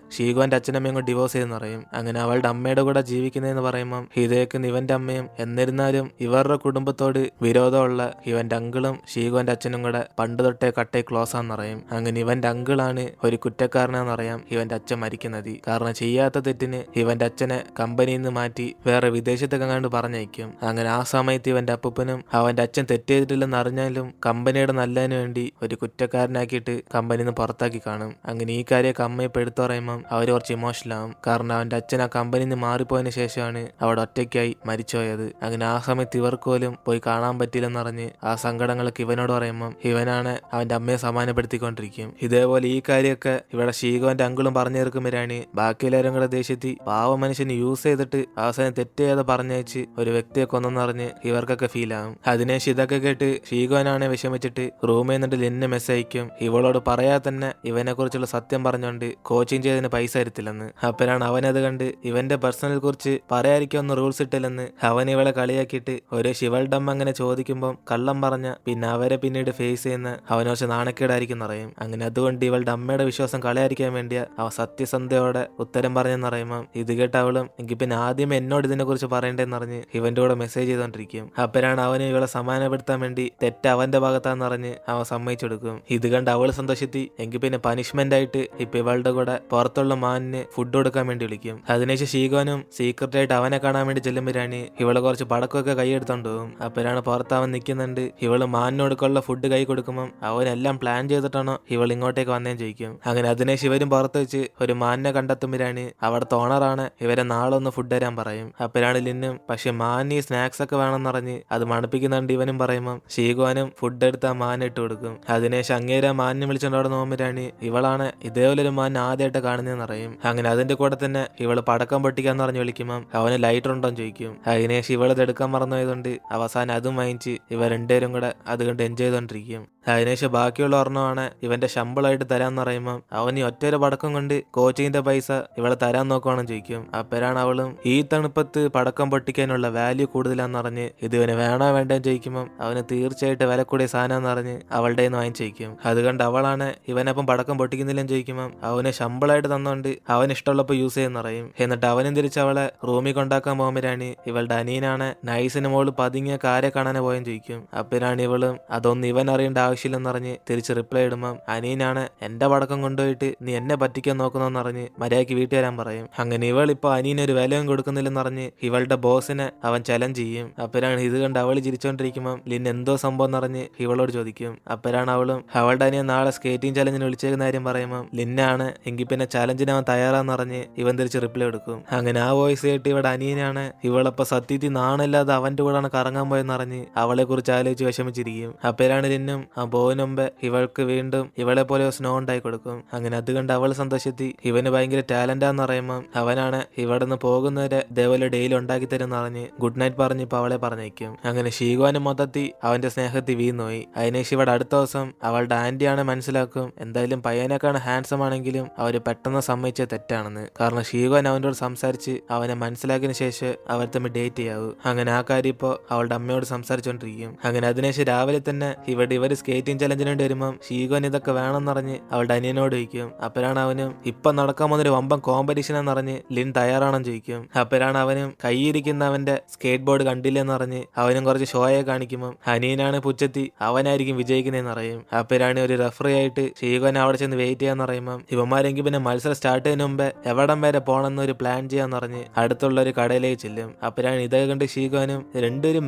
ഷീഗോന്റെ അച്ഛനമ്മയും കൂടെ ഡിവോഴ്സ് ചെയ്തെന്ന് പറയും. അങ്ങനെ അവളുടെ അമ്മയുടെ കൂടെ ജീവിക്കുന്നതെന്ന് പറയുമ്പോൾ ഇതേക്കുന്ന ഇവന്റെ അമ്മയും എന്നിരുന്നാലും ഇവരുടെ കുടുംബത്തോട് വിരോധമുള്ള ഇവന്റെ അങ്കിളും ഷീഗോന്റെ അച്ഛനും കൂടെ പണ്ട് തൊട്ടേ കട്ടേ ക്ലോസ് ആണെന്ന് പറയും. അങ്ങനെ ഇവന്റെ അങ്കിളാണ് ഒരു കുറ്റക്കാരനാന്ന് അറിയാം ഇവന്റെ അച്ഛൻ മരിക്കുന്നത്. കാരണം ചെയ്യാത്ത തെറ്റിന് ഇവന്റെ അച്ഛനെ കമ്പനിയിൽ നിന്ന് മാറ്റി വേറെ വിദേശത്തൊക്കെ കണ്ട് പറഞ്ഞയക്കും. അങ്ങനെ ആ സമയത്ത് ഇവന്റെ അപ്പൂപ്പനും അവന്റെ അച്ഛൻ തെറ്റ് ചെയ്തിട്ടില്ലെന്ന് അറിഞ്ഞാലും കമ്പനിയുടെ നല്ലതിന് വേണ്ടി ഒരു കുറ്റക്കാരനാക്കിയിട്ട് കമ്പനിയിൽ നിന്ന് പുറത്താക്കി കാണും. അങ്ങനെ ഈ കാര്യമൊക്കെ അമ്മയെ എടുത്തു പറയുമ്പം അവർ കുറച്ച് ഇമോഷണൽ ആവും. കാരണം അവന്റെ അച്ഛൻ ആ കമ്പനിയിൽ നിന്ന് മാറിപ്പോയതിനു ശേഷമാണ് അവിടെ ഒറ്റയ്ക്കായി മരിച്ചുപോയത്. അങ്ങനെ ആ സമയത്ത് ഇവർക്ക് പോലും പോയി കാണാൻ പറ്റില്ലെന്നറിഞ്ഞ് ആ സങ്കടങ്ങളൊക്കെ ഇവനോട് പറയുമ്പം ഇവനാണ് അവന്റെ അമ്മയെ സമാധാനപ്പെടുത്തിക്കൊണ്ടിരിക്കും. ഇതേപോലെ ഈ കാര്യമൊക്കെ ഇവിടെ ഷീഗോന്റെ അങ്കിളും പറഞ്ഞു തീർക്കുമ്പോഴാണ് ബാക്കിയെല്ലാവരും കൂടെ ദേഷ്യത്തിൽ പാവ മനുഷ്യന് യൂസ് ചെയ്തിട്ട് അവസാനം തെറ്റ് ചെയ്യാതെ പറഞ്ഞയച്ച് ഒരു വ്യക്തിയെ കൊന്നെന്നറിഞ്ഞ് ഇവർക്കൊക്കെ ഫീൽ ആകും. അതിനുശേഷം ഇതൊക്കെ കേട്ട് ഷീഗോനാണ് വിഷമിച്ചിട്ട് റൂമിൽ നിന്നിട്ട് ലിന്നെ മെസ്സേജ് അയക്കും. ഇവളോട് പറയാതെ തന്നെ ഇവനെ കുറിച്ചുള്ള സത്യം പറഞ്ഞുകൊണ്ട് കോച്ചിങ് ചെയ്തതിന് പൈസ തരത്തില്ലെന്ന്. അപ്പോഴാണ് അവനത് കണ്ട് ഇവന്റെ പേഴ്സണൽ കുറിച്ച് പറയാതിരിക്കൊന്നും റൂൾസ് ഇട്ടില്ലെന്ന് അവൻ ഇവളെ കളിയാക്കിയിട്ട് ഒരു ശിവൾഡമ്മ അങ്ങനെ ചോദിക്കുമ്പോൾ കള്ളം പറഞ്ഞ പിന്നെ അവരെ പിന്നീട് ഫേസ് ചെയ്യുന്ന അവനെ കുറച്ച് നാണക്കേടായിരിക്കും പറയും. അങ്ങനെ അതുകൊണ്ട് ഇവളുടെ അമ്മയുടെ വിശ്വാസം കളയാതിരിക്കാൻ വേണ്ടിയാ അവൻ സത്യസന്ധയോടെ ഉത്തരം പറഞ്ഞെന്ന് പറയുമ്പോൾ ഇത് കേട്ട് അവളും എനിക്ക് പിന്നെ ആദ്യം എന്നോട് ഇതിനെ കുറിച്ച് പറയണ്ടേന്ന് പറഞ്ഞ് ഇവന്റെ കൂടെ മെസ്സേജ് ചെയ്തോണ്ടിരിക്കും. അപ്പോഴാണ് അവന് ഇവളെ സമാധാനപ്പെടുത്താൻ വേണ്ടി തെറ്റ് അവന്റെ ഭാഗത്താന്ന് പറഞ്ഞ് അവൻ സമ്മതിച്ചു കൊടുക്കും. ഇത് കണ്ട് അവള് സന്തോഷത്തി എങ്കിൽ പിന്നെ പനിഷ്മെന്റ് ആയിട്ട് ഇപ്പൊ ഇവളുടെ കൂടെ പുറത്തുള്ള മാനിന് ഫുഡ് കൊടുക്കാൻ വേണ്ടി വിളിക്കും. അതിനുശേഷം ഷീഗോനും സീക്രട്ട് ആയിട്ട് അവനെ കാണാൻ വേണ്ടി ചെല്ലുമ്പോഴാണ് ഇവള് കുറച്ച് പടക്കമൊക്കെ കൈയെടുത്തോണ്ട് പോകും. അപ്പോഴാണ് പുറത്ത് അവൻ നിൽക്കുന്നുണ്ട്. ഇവള് മാനിനോടുക്കുള്ള ഫുഡ് കൈ കൊടുക്കുമ്പോൾ അവനെല്ലാം പ്ലാൻ ചെയ്തിട്ടാണോ ഇവൾ ഇങ്ങോട്ടേക്ക് വന്നേന്ന് ചോദിക്കും. അങ്ങനെ അതിനുശേഷം ഇവരും പുറത്ത് വെച്ച് ഒരു മാനിനെ കണ്ടെത്തുമ്പോഴാണ് അവിടുത്തെ ഓണറാണ് ഇവരെ നാളെ ഒന്ന് ഫുഡ് തരാൻ പറയും. അപ്പോഴാണ് ലിന്നും പക്ഷെ മാനി സ്നാക്സ് ഒക്കെ വേണമെന്ന് പറഞ്ഞ് അത് മണപ്പിക്കുന്നുണ്ട് ഇവനും പറയുമ്പോൾ ഷീഗോനും ഫുഡ് എടുത്ത് ആ മാനിന് ഇട്ട് കൊടുക്കും. അതിനുശേഷം അങ്ങേരെ മാനിനെ വിളിച്ചോണ്ട് അവിടെ നോക്കുമ്പോഴാണ് ഇവളാണ് ഇതേപോലെ ഒരു മാൻ ആദ്യമായിട്ട് കാണുന്നതെന്ന് അറിയും. അങ്ങനെ അതിന്റെ കൂടെ തന്നെ ഇവള് പടക്കം പൊട്ടിക്കാന്ന് പറഞ്ഞ് വിളിക്കുമ്പോൾ അവന് ലൈറ്റർ ഉണ്ടോന്ന് ചോദിക്കും. അതിനുശേഷം ഇവളത് എടുക്കാൻ മറന്നുപോയതുകൊണ്ട് അവസാനം അതും വാങ്ങിച്ച് ഇവ രണ്ടുപേരും കൂടെ അത് കണ്ട് എൻജോയ് ചെയ്തോണ്ടിരിക്കും. അതിനുശേഷം ബാക്കിയുള്ള ഒരെണ്ണമാണ് ഇവന്റെ ശമ്പളമായിട്ട് തരാന്ന് പറയുമ്പോൾ അവൻ ഈ ഒറ്റൊരു പടക്കം കൊണ്ട് കോച്ചിങ്ങിന്റെ പൈസ ഇവളെ തരാൻ നോക്കുവാണെന്ന് ചോദിക്കും. അപ്പോഴാണ് അവളും ഈ തണുപ്പത്ത് പടക്കം പൊട്ടിക്കാനുള്ള വാല്യൂ കൂടുതലാന്ന് പറഞ്ഞ് ഇത് ഇവന് വേണോ വേണ്ടെന്ന് ചോദിക്കുമ്പോൾ അവന് തീർച്ചയായിട്ടും വില കൂടിയ സാധനം പറഞ്ഞ് അവളുടെ നിന്ന് വാങ്ങിച്ചേക്കും. അതുകൊണ്ട് അവളാണ് ഇവനപ്പം പടക്കം പൊട്ടിക്കുന്നില്ലെന്ന് ചോദിക്കുമ്പോൾ അവന് ശമ്പളമായിട്ട് തന്നോണ്ട് അവൻ ഇഷ്ടമുള്ളപ്പോൾ യൂസ് ചെയ്യുന്ന പറയും. എന്നിട്ട് അവനും തിരിച്ച് അവളെ റൂമിൽ കൊണ്ടാക്കാൻ പോകുമ്പോഴാണ് ഇവളുടെ അനിയനാണ് നൈസിന് മോള് പതുങ്ങിയ കാരെ കാണാനെ പോയെന്ന് ചോദിക്കും. അപ്പോഴാണ് ഇവളും അതൊന്നും ഇവൻ അറിയേണ്ട ആവശ്യമില്ലെന്ന് പറഞ്ഞ് തിരിച്ച് റിപ്ലൈ ഇടുമ്പോൾ അനിയനാണ് എന്റെ പടക്കം കൊണ്ടുപോയിട്ട് നീ എന്നെ പറ്റിക്കാൻ നോക്കുന്നതെന്ന് പറഞ്ഞ് മര്യാദയ്ക്ക് വീട്ടിൽ വരാൻ പറയും. അങ്ങനെ ഇവൾ ഇപ്പൊ അനിയനൊരു വിലയും കൊടുക്കുന്നില്ലെന്ന് പറഞ്ഞ് ഇവളുടെ ബോസിനെ അവൻ ചലഞ്ച് ചെയ്യും. അപ്പോഴാണ് ഇത് കണ്ട് അവള് ചിരിച്ചോണ്ടിരിക്കുമ്പോൾ ലിൻ എന്തോ സംഭവം എന്ന് പറഞ്ഞ് ഇവളോട് ചോദിക്കും. അപ്പോഴാണ് അവളും അവളുടെ അനിയൻ നാളെ സ്കേറ്റിംഗ് ചലഞ്ചിന് വിളിച്ചേക്കുന്ന കാര്യം പറയുമ്പോൾ ലിന്നാണ് എങ്കിൽ പിന്നെ ചലഞ്ചിന് അവൻ തയ്യാറാന്ന് പറഞ്ഞ് ഇവൻ തിരിച്ച് റിപ്ലൈ കൊടുക്കും. അങ്ങനെ ആ വോയിസ് കേട്ട് ഇവിടെ അനിയനാണ് ഇവളപ്പൊ സത്യത്തിൽ നാണില്ലാതെ അവന്റെ കൂടെയാണ് കറങ്ങാൻ പോയെന്ന് പറഞ്ഞ് അവളെ കുറിച്ച് ആലോചിച്ച് വിഷമിച്ചിരിക്കും. അപ്പോഴാണ് ലിന്നും ആ പോയിന് മുമ്പ് ഇവൾക്ക് വീണ്ടും ഇവളെ പോലെ സ്നോ ഉണ്ടായി കൊടുക്കും. അങ്ങനെ അത് കണ്ട് അവൾ സന്തോഷത്തി ഇവന് ഭയങ്കര ടാലന്റാന്ന് പറയുമ്പോൾ അവനാണ് ഇവിടെ നിന്ന് പോകുന്നവരെ ഇതേപോലെ ഡെയിലി ഉണ്ടാക്കി തരുമെന്ന് പറഞ്ഞ് ഗുഡ് നൈറ്റ് പറഞ്ഞ് ഇപ്പൊ അവളെ പറഞ്ഞേക്കും. അങ്ങനെ ഷീഗോനും മൊത്തത്തിൽ അവന്റെ സ്നേഹത്തിൽ വീണുപോയി. അതിനുശേഷം ഇവിടെ അടുത്ത ദിവസം അവളുടെ ആന്റിയാണ് മനസ്സിലാക്കും എന്തായാലും പയ്യനേക്കാണ് ഹാൻസം ആണെങ്കിലും അവര് പെട്ടെന്ന് സമ്മതിച്ച തെറ്റാണെന്ന്. കാരണം ഷീഗോൻ അവനോട് സംസാരിച്ച് അവനെ മനസ്സിലാക്കിയതിനു ശേഷം അവർ തമ്മിൽ ഡേറ്റ് ചെയ്യാവൂ. അങ്ങനെ ആ കാര്യം ഇപ്പോ അവളുടെ അമ്മയോട് സംസാരിച്ചോണ്ടിരിക്കും. അങ്ങനെ അതിനുശേഷം രാവിലെ തന്നെ ഇവര് സ്കേറ്റിംഗ് ചലഞ്ചിന് വേണ്ടി വരുമ്പോൾ ഷീഗോൻ ഇതൊക്കെ വേണമെന്ന് പറഞ്ഞ് അവളുടെ അനിയനോട് ചോദിക്കും. അപ്പോഴാണ് അവനും ഇപ്പൊ നടക്കാൻ പോകുന്നൊരു വമ്പൻ കോമ്പറ്റീഷൻ എന്ന് പറഞ്ഞ് ലിൻ തയ്യാറാണെന്ന് ചോദിക്കും. അപ്പോഴാണ് അവനും കൈയിരിക്കുന്ന അവന്റെ സ്കേറ്റ് ബോർഡ് കണ്ടില്ലെന്ന് പറഞ്ഞ് അവനും കുറച്ച് ഷോയെ കാണിക്കുമ്പോൾ അനിയനാണ് പുച്ചത്തി അവനായിരിക്കും വിജയിക്കുന്നതെന്ന് അറിയും. അപ്പോഴാണ് ഒരു റെഫറി ആയിട്ട് ഷീഗോനെ അവിടെ ചെന്ന് വെയിറ്റ് ചെയ്യാന്ന് പറയുമ്പോൾ ഇവന്മാരെങ്കിൽ പിന്നെ മത്സരം സ്റ്റാർട്ട് ചെയ്യുന്നതിന് മുമ്പേ എവിടം വരെ പോകണമെന്നൊരു പ്ലാൻ ചെയ്യാന്ന് പറഞ്ഞ് അടുത്തുള്ള ഒരു കടയിലേക്ക് ചെല്ലും. അപ്പോഴാണ് ഇതേ കണ്ട് ഷീഗോനും രണ്ടൊരു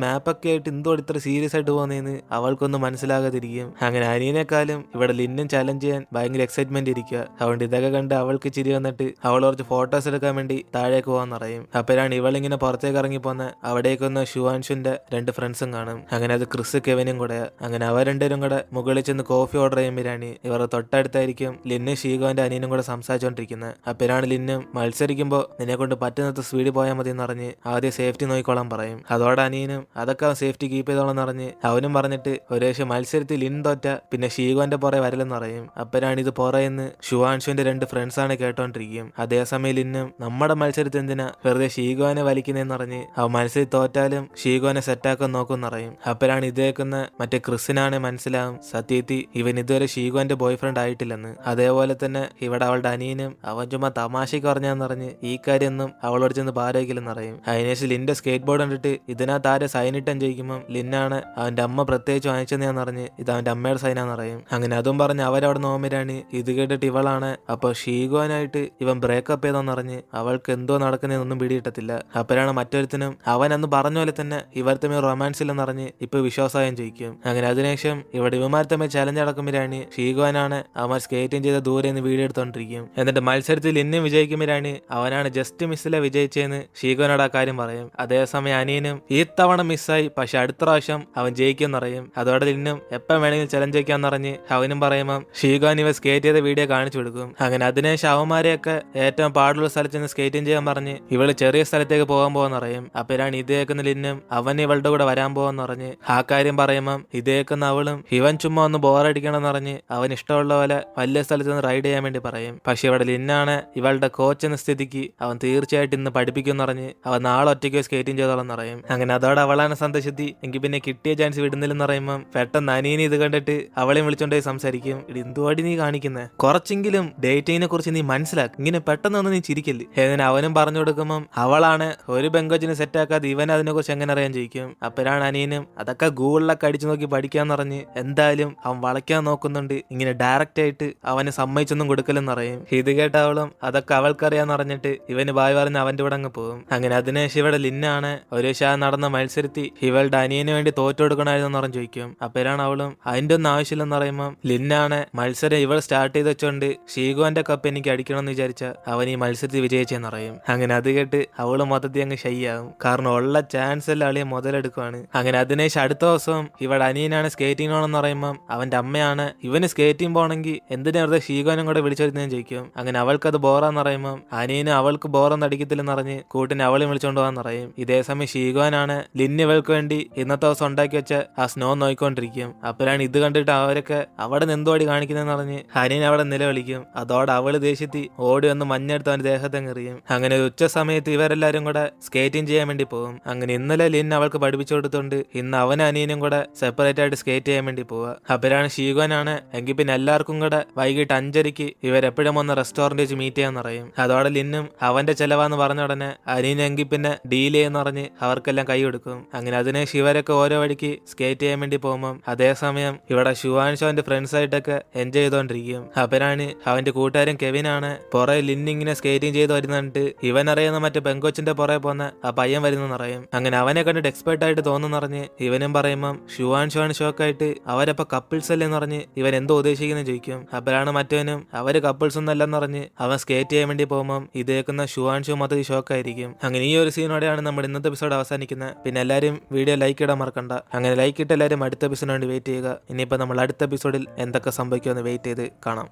മാപ്പൊക്കെ ആയിട്ട് എന്തോ ഇത്ര സീരിയസ് ആയിട്ട് പോകുന്നതെന്ന് അവൾക്കൊന്നും മനസ്സിലാകാതിരിക്കും. ചെയ്തുകൊണ്ടിരിക്കും. അങ്ങനെ അനിയനെക്കാളും ഇവിടെ ലിന്നും ചലഞ്ച് ചെയ്യാൻ ഭയങ്കര എക്സൈറ്റ്മെന്റ് ഇരിക്കുക. അതുകൊണ്ട് ഇതൊക്കെ കണ്ട് അവൾക്ക് ചിരി വന്നിട്ട് അവൾ കുറച്ച് ഫോട്ടോസ് എടുക്കാൻ വേണ്ടി താഴേക്ക് പോകാൻ പറയും. അപ്പോഴാണ് ഇവളിങ്ങനെ പുറത്തേക്ക് ഇറങ്ങി പോന്ന് അവിടേക്കൊന്ന് ഷുവാൻഷുന്റെ 2 ഫ്രണ്ട്സും കാണും. അങ്ങനെ അത് ക്രിസ് കെവിനും കൂടെ. അങ്ങനെ അവർ രണ്ടുപേരും കൂടെ മുകളിൽ ചെന്ന് കോഫി ഓർഡർ ചെയ്യുമ്പോഴാണ് ഇവർ തൊട്ടടുത്തായിരിക്കും ലിന്നും ഷീഗോന്റെ അനിയനും കൂടെ സംസാരിച്ചുകൊണ്ടിരിക്കുന്നത്. അപ്പോഴാണ് ലിന്നും മത്സരിക്കുമ്പോൾ നിന്നെ കൊണ്ട് പറ്റുന്നത് സ്പീഡിൽ പോയാൽ മതി എന്ന് പറഞ്ഞ് ആദ്യം സേഫ്റ്റി നോക്കിക്കോളാൻ പറയും. അതോടെ അനിയനും അതൊക്കെ സേഫ്റ്റി കീപ്പ് ചെയ്തോളെന്ന് പറഞ്ഞ് അവനും പറഞ്ഞിട്ട് ഒരേശം മത്സരത്തിൽ ലിൻ തോറ്റ പിന്നെ ഷീഗോന്റെ പുറകെ വരലെന്ന് പറയും. അപ്പോഴാണ് ഇത് പുറയെന്ന് ഷുവാൻഷുവിന്റെ 2 ഫ്രണ്ട്സാണ് കേട്ടോണ്ടിരിക്കും. അതേസമയം ലിന്നും നമ്മുടെ മത്സരത്തിൽ എന്തിനാ വെറുതെ ഷീഗോനെ വലിക്കുന്നതെന്ന് പറഞ്ഞ് അവൻ മത്സരത്തിൽ തോറ്റാലും ഷീഗോനെ സെറ്റാക്കാൻ നോക്കുമെന്ന് പറയും. അപ്പോഴാണ് ഇതേക്കുന്ന മറ്റേ ക്രിസിനാണ് മനസ്സിലാവും സത്യത്തിൽ ഇവൻ ഇതുവരെ ഷീഗോന്റെ ബോയ് ഫ്രണ്ട് ആയിട്ടില്ലെന്ന്. അതേപോലെ തന്നെ ഇവിടെ അവളുടെ അനിയനും അവൻ ചുമ്മാ തമാശക്ക് പറഞ്ഞാന്ന് പറഞ്ഞ് ഈ കാര്യമൊന്നും അവളോട് ചെന്ന് പാരവയ്ക്കില്ലെന്ന് പറയും. അതിനുശേഷം ലിന്റെ സ്കേറ്റ് ബോർഡ് കണ്ടിട്ട് ഇതിനകത്ത് ആരെ സൈനിട്ടൻ ചോദിക്കുമ്പോൾ ലിന്നാണ് അവന്റെ അമ്മ പ്രത്യേകിച്ച് വാങ്ങിച്ചെന്ന് പറഞ്ഞ് ഇത് അവന്റെ അമ്മയുടെ സൈനാന്ന് പറയും. അങ്ങനെ അതും പറഞ്ഞ് അവരവിടെ നോമിരാണ്. ഇത് കേട്ടിട്ട് ഇവളാണ് അപ്പൊ ഷീഗോനായിട്ട് ഇവൻ ബ്രേക്കപ്പ് ചെയ്തോന്ന് പറഞ്ഞ് അവൾക്ക് എന്തോ നടക്കുന്നതൊന്നും പിടികിട്ടത്തില്ല. അപ്പോഴാണ് മറ്റൊരുത്തിനും അവൻ അന്ന് പറഞ്ഞ പോലെ തന്നെ ഇവർ തമ്മിൽ റൊമാൻസ് ഇല്ലെന്ന് പറഞ്ഞ് ഇപ്പൊ വിശ്വാസമായും ചോദിക്കും. അങ്ങനെ അതിനുശേഷം ഇവിടെ ഇവന്മാർ തമ്മിൽ ചലഞ്ച് നടക്കുമ്പോഴാണ് ഷീഗോനാണ് അവൻ സ്കേറ്റിംഗ് ചെയ്ത ദൂരെ നിന്ന് വീഡിയോ എടുത്തോണ്ടിരിക്കും. എന്നിട്ട് മത്സരത്തിൽ ഇന്നും വിജയിക്കുമ്പോഴാണ് അവനാണ് ജസ്റ്റ് മിസ്സിലെ വിജയിച്ചെന്ന് ഷീഗോനോട് ആ കാര്യം പറയും. അതേസമയം അനിയനും ഈ തവണ മിസ്സായി പക്ഷെ അടുത്ത പ്രാവശ്യം അവൻ ജയിക്കുമെന്ന് പറയും. അതോടെ ഇന്നും എപ്പം വേണമെങ്കിലും ചലഞ്ച് വയ്ക്കാന്ന് പറഞ്ഞ് അവനും പറയുമ്പോൾ ഷീഗോൻ ഇവ സ്കേറ്റ് ചെയ്ത വീഡിയോ കാണിച്ചു കൊടുക്കും. അങ്ങനെ അതിനുശേഷം അവന്മാരെയൊക്കെ ഏറ്റവും പാടുള്ള സ്ഥലത്ത് നിന്ന് സ്കേറ്റിംഗ് ചെയ്യാൻ പറഞ്ഞ് ഇവള് ചെറിയ സ്ഥലത്തേക്ക് പോകാൻ പോകാന്ന് പറയും. അപ്പോഴാണ് ഇതേക്കുന്ന ലിന്നും അവൻ ഇവളുടെ കൂടെ വരാൻ പോകാന്ന് പറഞ്ഞ് ആ കാര്യം പറയുമ്പം ഇതേക്കുന്ന അവളും ഇവൻ ചുമ്മാ ഒന്ന് ബോറടിക്കണമെന്ന് പറഞ്ഞ് അവൻ ഇഷ്ടമുള്ള പോലെ വലിയ സ്ഥലത്ത് നിന്ന് റൈഡ് ചെയ്യാൻ വേണ്ടി പറയും. പക്ഷെ ഇവിടെ ലിന്നാണ് ഇവളുടെ കോച്ച് എന്ന സ്ഥിതിക്ക് അവൻ തീർച്ചയായിട്ടും ഇന്ന് പഠിപ്പിക്കുമെന്ന് പറഞ്ഞ് അവൻ നാളെ ഒറ്റയ്ക്ക് സ്കേറ്റിംഗ് ചെയ്തോളെന്ന് പറയും. അങ്ങനെ അതോടെ അവളാണ് സന്തോഷത്തി എങ്കിൽ പിന്നെ കിട്ടിയ ചാൻസ് വിടുന്നില്ലെന്ന് പറയുമ്പം പെട്ടെന്ന് അനിയനെ ഇത് കണ്ടിട്ട് അവളെയും വിളിച്ചോണ്ടേ സംസാരിക്കും. എന്തുവാടി നീ കാണിക്കുന്നത്? കുറച്ചെങ്കിലും ഡേറ്റിങ്ങിനെ കുറിച്ച് നീ മനസ്സിലാക്കും, ഇങ്ങനെ പെട്ടെന്നൊന്നും നീ ചിരിക്കല്ലേ ഏതിന് അവനും പറഞ്ഞു കൊടുക്കുമ്പം അവളാണ് ഒരു ബെങ്കോച്ചിന് സെറ്റാക്കാതെ ഇവൻ അതിനെ കുറിച്ച് എങ്ങനെ അറിയാൻ ചോദിക്കും. അപ്പോഴാണ് അനിയനും അതൊക്കെ ഗൂഗിളിലൊക്കെ അടിച്ചു നോക്കി പഠിക്കാന്ന് പറഞ്ഞ് എന്തായാലും അവൻ വളയ്ക്കാൻ നോക്കുന്നുണ്ട്, ഇങ്ങനെ ഡയറക്റ്റ് ആയിട്ട് അവന് സമ്മതിച്ചൊന്നും കൊടുക്കലെന്ന് പറയും. ഇത് കേട്ട അവളും അതൊക്കെ അവൾക്കറിയാന്ന് പറഞ്ഞിട്ട് ഇവന് ബായ് പറഞ്ഞ് അവന്റെ കൂടെ അങ്ങ് പോകും. അങ്ങനെ അതിനുശേഷം ഇവിടെ ലിന്നാണ് ഒരു നടന്ന മത്സരത്തിൽ ഇവളുടെ അനിയന് വേണ്ടി തോറ്റു കൊടുക്കണമായിരുന്നു പറഞ്ഞ് ചോദിക്കും. അപ്പോഴാണ് അവളും അതിന്റെ ഒന്നും ആവശ്യമില്ലെന്ന് പറയുമ്പോൾ ലിന്നാണ് മത്സരം ഇവൾ സ്റ്റാർട്ട് ചെയ്ത് വെച്ചോണ്ട് ഷീഗോന്റെ കപ്പ് എനിക്ക് അടിക്കണമെന്ന് വിചാരിച്ച അവൻ ഈ മത്സരത്തിൽ വിജയിച്ചെന്ന് പറയും. അങ്ങനെ അത് കേട്ട് അവള് മൊത്തത്തിൽ അങ്ങ് ഷൈയാകും. കാരണം ഉള്ള ചാൻസ് എല്ലാം അളിയെ മുതലെടുക്കുവാണ്. അങ്ങനെ അതിനുശേഷം അടുത്ത ദിവസം ഇവിടെ അനിയനാണ് സ്കേറ്റിംഗ് പോകണമെന്ന് പറയുമ്പോൾ അവന്റെ അമ്മയാണ് ഇവന് സ്കേറ്റിംഗ് പോകണമെങ്കിൽ എന്തിനാ വെറുതെ ഷീഗോനും കൂടെ വിളിച്ചെടുത്തതെന്ന് ചോദിക്കും. അങ്ങനെ അവൾക്കത് ബോറാന്ന് പറയുമ്പോൾ അനിയന് അവൾക്ക് ബോറൊന്നും അടിക്കത്തില്ലെന്ന് പറഞ്ഞ് കൂട്ടിന് അവളെ വിളിച്ചോണ്ട് പോകാന്ന് പറയും. ഇതേസമയം ഷീഗോനാണ് ലിന്ന് ഇവൾക്ക് വേണ്ടി ഇന്നത്തെ ദിവസം ഉണ്ടാക്കി വെച്ച ആ സ്നോ നോയിക്കൊണ്ടിരിക്കും. അപ്പോഴാണ് ഇത് കണ്ടിട്ട് അവരൊക്കെ അവിടെ നിന്ന് എന്തോടി കാണിക്കുന്നതെന്ന് പറഞ്ഞ് അനിയൻ അവിടെ നിലവിളിക്കും. അതോടെ അവള് ദേഷ്യത്തി ഓടി വന്ന് മഞ്ഞെടുത്ത് അവന്റെ ദേഹത്തെ എറിയും. അങ്ങനെ ഉച്ച സമയത്ത് ഇവരെല്ലാരും കൂടെ സ്കേറ്റിംഗ് ചെയ്യാൻ വേണ്ടി പോകും. അങ്ങനെ ഇന്നലെ ലിൻ അവൾക്ക് പഠിപ്പിച്ചു കൊടുത്തോണ്ട് ഇന്ന് അവനും അനിയനും കൂടെ സെപ്പറേറ്റ് ആയിട്ട് സ്കേറ്റ് ചെയ്യാൻ വേണ്ടി പോവുക. അപ്പോഴാണ് ഷീഗോനാണ് എങ്കിൽ പിന്നെ എല്ലാവർക്കും കൂടെ വൈകിട്ട് 5:30 ഇവരെപ്പോഴും വന്ന് റെസ്റ്റോറന്റ് വെച്ച് മീറ്റ് ചെയ്യാന്ന് പറയും. അതോടെ ലിന്നും അവന്റെ ചെലവാന്ന് പറഞ്ഞ ഉടനെ അനിയനെങ്കിൽ പിന്നെ ഡീൽ ചെയ്യുന്ന പറഞ്ഞ് അവർക്കെല്ലാം കൈ കൊടുക്കും. അങ്ങനെ അതിനെ ഇവരൊക്കെ ഓരോ വഴിക്ക് സ്കേറ്റ് ചെയ്യാൻ വേണ്ടി പോകുമ്പോൾ അതേസമയം ഇവിടെ ഷുവാൻഷോന്റെ ഫ്രണ്ട്സ് ആയിട്ടൊക്കെ എൻജോയ് ചെയ്തോണ്ടിരിക്കും. അപ്പനാണ് അവന്റെ കൂട്ടുകാരൻ കെവിനാണ് പുറകെ ലിന്നിങ്ങനെ സ്കേറ്റിംഗ് ചെയ്ത് വരുന്നിട്ട് ഇവൻ അറിയുന്ന മറ്റേ പെങ്കോച്ചിന്റെ പുറകെ പോന്ന ആ പയ്യൻ വരുന്നെന്ന് പറയും. അങ്ങനെ അവനെ കണ്ടിട്ട് എക്സ്പെർട്ട് ആയിട്ട് തോന്നുന്നറിഞ്ഞ് ഇവനും പറയുമ്പം ഷുവാൻഷോൻ ഷോക്കായിട്ട് അവരപ്പോ കപ്പിൾസ് അല്ലേന്ന് പറഞ്ഞ് ഇവൻ എന്തോ ഉദ്ദേശിക്കുന്ന ചോദിക്കും. അപ്പോഴാണ് മറ്റവനും അവര് കപ്പിൾസ് ഒന്നല്ലെന്ന് പറഞ്ഞ് അവൻ സ്കേറ്റ് ചെയ്യാൻ വേണ്ടി പോകുമ്പോൾ ഇതേക്കുന്ന ഷുവാൻഷോ മൊത്തത്തിൽ ഷോക്കായിരിക്കും. അങ്ങനെ ഈ ഒരു സീനോടെയാണ് നമ്മുടെ ഇന്നത്തെ എപ്പിസോഡ് അവസാനിക്കുന്നത്. പിന്നെ എല്ലാവരും വീഡിയോ ലൈക്ക് ഇടാൻ മറക്കണ്ട. അങ്ങനെ ലൈക്ക് ഇട്ട് എല്ലാവരും അടുത്ത എപ്പിസോഡിന് വേണ്ടി വെയിറ്റ് ചെയ്യുക. ഇനിയിപ്പോൾ നമ്മൾ അടുത്ത എപ്പിസോഡിൽ എന്തൊക്കെ സംഭവിക്കുമെന്ന് വെയിറ്റ് ചെയ്ത് കാണാം.